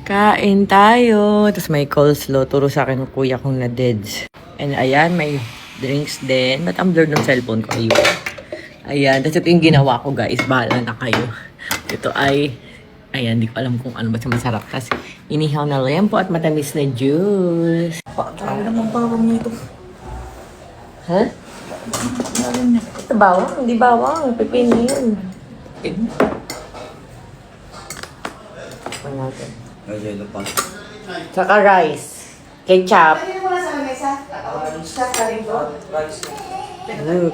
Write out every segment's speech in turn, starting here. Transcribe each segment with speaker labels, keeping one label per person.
Speaker 1: Kain tayo. Tapos may coleslaw. Turo sa akin ng kuya kong na deads. And ayan, may drinks din. Ba't ang blurred ng cellphone ko? Ayun. Ayan. Tapos ito yung ginawa ko, guys. Bahala na kayo. Ito ay, ayan, di ko alam kung ano ba siya masarap. Tapos inihaw na lempo at matamis na juice.
Speaker 2: Ano naman bawang nito?
Speaker 1: Ha? Ito bawang? Hindi bawang. Pipino yun. Ano natin?
Speaker 2: Ay, pa.
Speaker 1: Saka rice. Ketchup.
Speaker 3: Pwede mo na sa lamesa. Sa karin ko.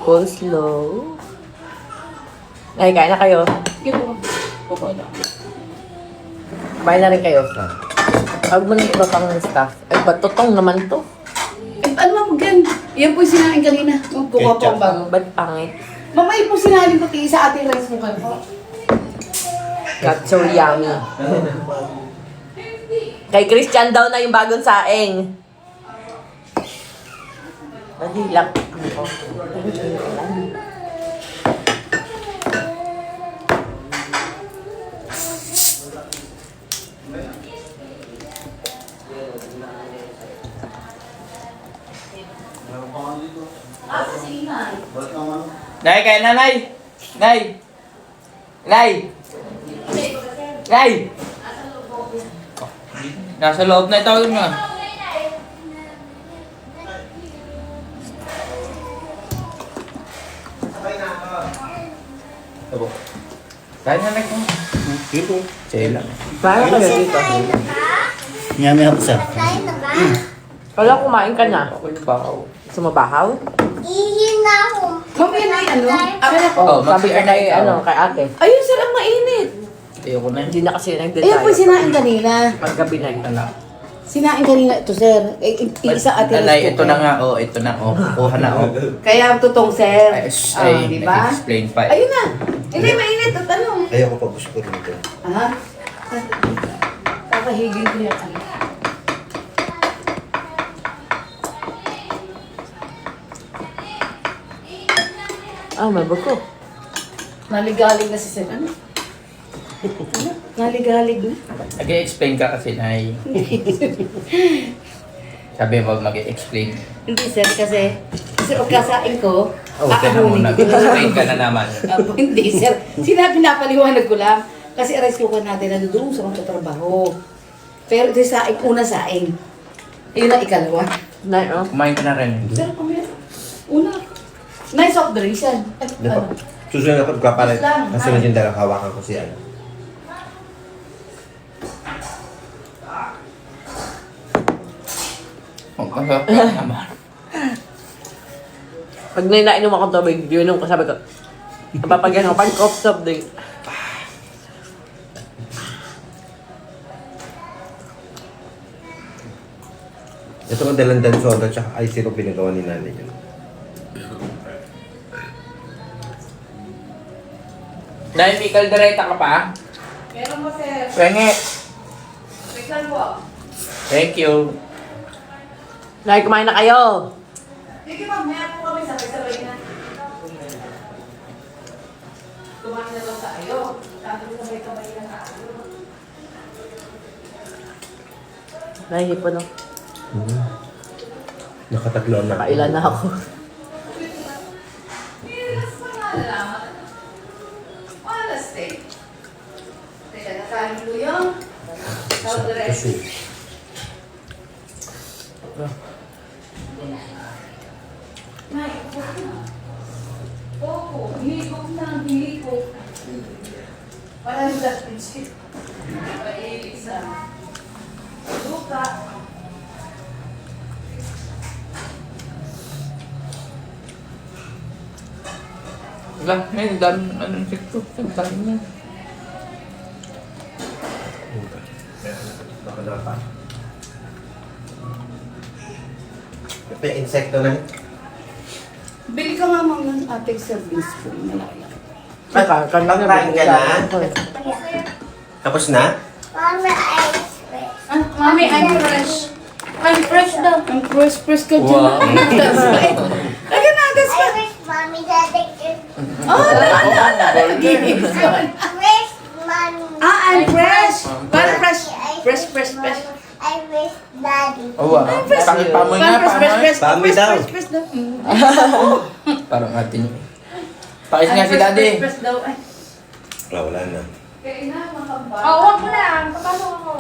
Speaker 1: Coleslaw. Ay, kain na kayo. Kain na rin kayo. Huwag mo na iba pang staff. Ay, ba't totong naman to?
Speaker 3: Ano mo gan? Yan po yung sinain kanina. Magkuha po ang bago.
Speaker 1: Ba't pangit?
Speaker 3: Mamay po sinain pati sa ating rice mo kan po.
Speaker 1: That's so yummy. Kay Christian daw na yung bagong saing. Mahilak.
Speaker 2: Nay, kaya na, Nay! Nay! Nay! Nay! Nasa loob na ito nga. Kaya na, Nay. Dito. Sila.
Speaker 1: Parang ka dito.
Speaker 2: Nyami ako sa.
Speaker 1: Kala kumain ka na.
Speaker 2: Bahaw.
Speaker 1: Gusto mo bahaw?
Speaker 3: Mamaya na ano? Akala ko.
Speaker 1: Oo, sabi ka na ano, kay ate.
Speaker 3: Ayun sir, ang mainit.
Speaker 2: Ayoko na.
Speaker 1: Hindi na kasi
Speaker 3: Ayun
Speaker 1: nagdetayo.
Speaker 3: po yung sinain kanina.
Speaker 1: Paggabi na yun.
Speaker 3: Sinain kanina ito sir. Isa ating
Speaker 2: Alay, ito na nga, oh. Ito na, oh. Kuha na, oh.
Speaker 3: Kaya tutong sir.
Speaker 2: Ay,
Speaker 3: Di ba?
Speaker 2: nag-explain pa.
Speaker 3: Ayun na. Hindi mainit. At ano?
Speaker 4: Ayoko pa gusto ko nito.
Speaker 3: Ha? Kakahigin ko yan.
Speaker 1: Ah, may buko.
Speaker 3: Naligalig na si sir. Ano? Ano? Naligalig na?
Speaker 2: Nag-explain ka kasi, Nay. Sabi mo, mag-explain.
Speaker 3: Hindi sir, kasi pagkasain ko,
Speaker 2: Okay na muna. Explain ka na naman.
Speaker 3: Hindi sir, sinabi napaliwanag ko lang. Kasi rice cooker natin nandoon sa mga trabaho. Pero ito yung saing, una saing. Yun ang ikalawa.
Speaker 1: Nay, oh.
Speaker 2: Kumain ka na rin.
Speaker 3: Sir, kumaya. Una. Nice soft drinks yan.
Speaker 4: Di ba? Susunod ako kapalit.
Speaker 3: Lang,
Speaker 4: Ang sunod yung dalang hawakan ko siya.
Speaker 2: Masarap ka naman.
Speaker 1: Pag nainom akong tubig, yun yung sabi ko, napapagyan ako, pag cough soft drink.
Speaker 4: Ito ang dalandan soda tsaka ice syrup pinagawa ni nanay yun.
Speaker 2: Dahil may kaldereta ka pa?
Speaker 3: Meron mo sir.
Speaker 2: Penge.
Speaker 3: Bigyan po.
Speaker 2: Thank you.
Speaker 1: Nay, kumain na kayo.
Speaker 3: Sige ma'am, meron po kami sabay-sabay na. Kumain na daw tayo. Sabi ko sabay-sabay na tayo.
Speaker 1: Nay, hipon no.
Speaker 4: Nakatatlo na.
Speaker 1: Kailan na ako.
Speaker 3: Yes, malalaman. Wala steak. Teka, nakain ko yung soft drinks.
Speaker 4: Kasi
Speaker 3: Nay, opo, hilikok na, hilikok. Parang dati siya. Pailig sa luka.
Speaker 2: Wala, may dami. Anong TikTok? Ang dami na.
Speaker 4: nakadapa. May insekto na.
Speaker 3: Bili ka nga ma'am ng ating service po. Malaya.
Speaker 4: Pag-kain ka na? Tapos na?
Speaker 3: Mami, I'm fresh. I'm fresh daw. I'm fresh ka dyan.
Speaker 2: Wow.
Speaker 3: Lagi na, that's pa.
Speaker 5: Mommy, Daddy,
Speaker 3: Oh,
Speaker 5: Fresh mommy.
Speaker 3: I'm fresh. Para fresh.
Speaker 5: Ice
Speaker 3: Press, press, press.
Speaker 5: I miss Daddy.
Speaker 2: Oo ah. Pakit pa mo nga,
Speaker 3: Press, press, press.
Speaker 4: Pami
Speaker 3: Press,
Speaker 4: daw.
Speaker 3: press, press daw.
Speaker 2: Parang atin yun. Pakit nga si daddy.
Speaker 3: Press, press daw. Ay.
Speaker 4: Wala na.
Speaker 5: Oo, wag mo na. Papasok ako.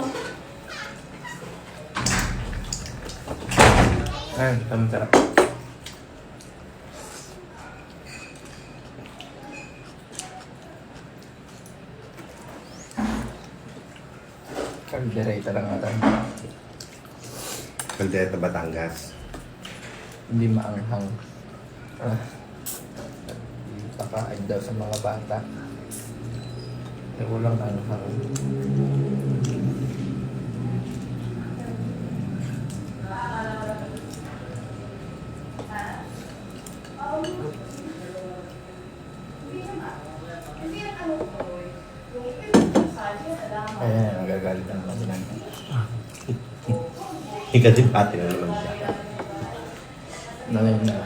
Speaker 2: Ayun, tama sarap. Kaldereta lang ata.
Speaker 4: Caldeta, Batangas.
Speaker 2: Hindi maanghang. Pakain daw sa mga bata. Eh, walang anghang. Ayan, nagagalit ang mga
Speaker 4: Ikatimpati na naman siya.
Speaker 2: Nalay na.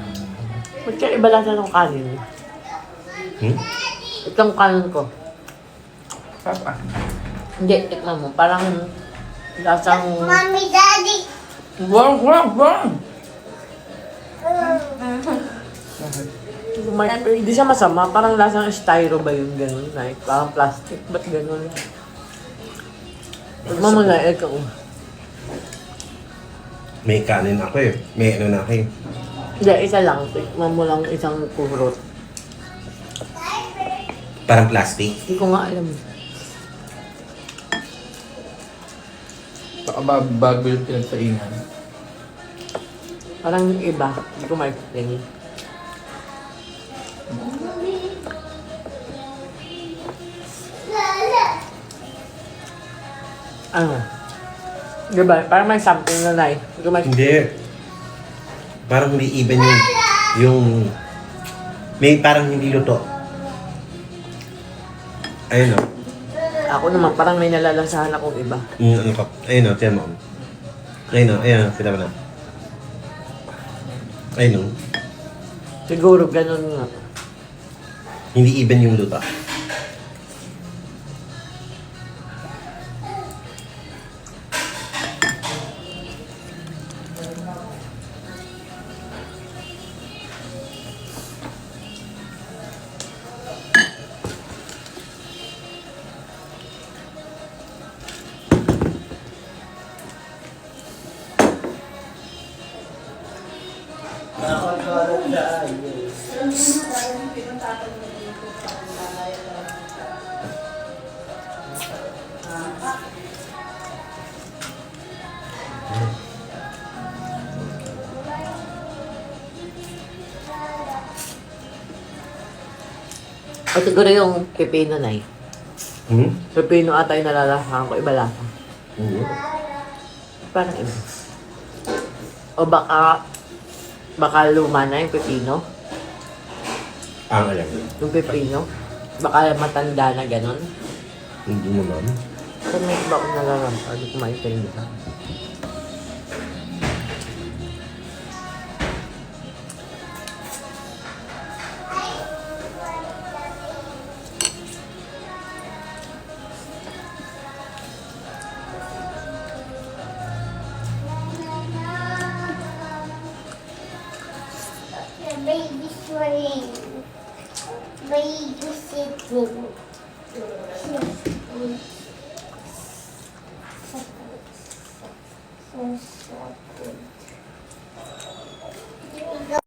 Speaker 1: Ba't kaya iba lasa ng kanin?
Speaker 4: Hmm?
Speaker 1: Itong kanin ko.
Speaker 2: Papa.
Speaker 1: Hindi, tikman mo. Parang lasang...
Speaker 5: Mommy, Daddy.
Speaker 2: Wow, wow, wow!
Speaker 1: Hindi siya masama. Parang lasang styro ba yung ganun? Like, parang plastic. Ba't ganun? Huwag mo muna, ikaw.
Speaker 4: May kanin ako eh. May ano na ako eh.
Speaker 1: Hindi, isa lang. Tikman mo lang isang kurot.
Speaker 4: Parang plastic.
Speaker 1: Hindi ko nga alam.
Speaker 2: Baka bago yung pinagsaingan.
Speaker 1: Parang yung iba. Hindi ko ma-explain. Ano? Diba? Parang may something na nai. Hindi ko ma-explain.
Speaker 4: Hindi. Parang hindi even yung may parang hindi luto. Ayun o.
Speaker 1: Ako naman, parang may nalalasahan akong iba.
Speaker 4: Ano ka? Ayun o, tiyan mo. Ayun o, ayun o, kita mo na. Ayun o.
Speaker 1: Siguro ganun nga.
Speaker 4: Hindi even yung luto.
Speaker 1: O siguro yung pepino na
Speaker 4: Hmm?
Speaker 1: Pepino ata yung nalalasahan ko. Iba lasa.
Speaker 4: Oo.
Speaker 1: Parang iba. O baka luma na yung pepino.
Speaker 4: Ang alam.
Speaker 1: Yung pepino. Baka matanda na ganun.
Speaker 4: Hindi naman.
Speaker 1: Pero may iba akong nalalaman. Hindi ko maintindihan.
Speaker 5: The baby's running. Baby sitting. So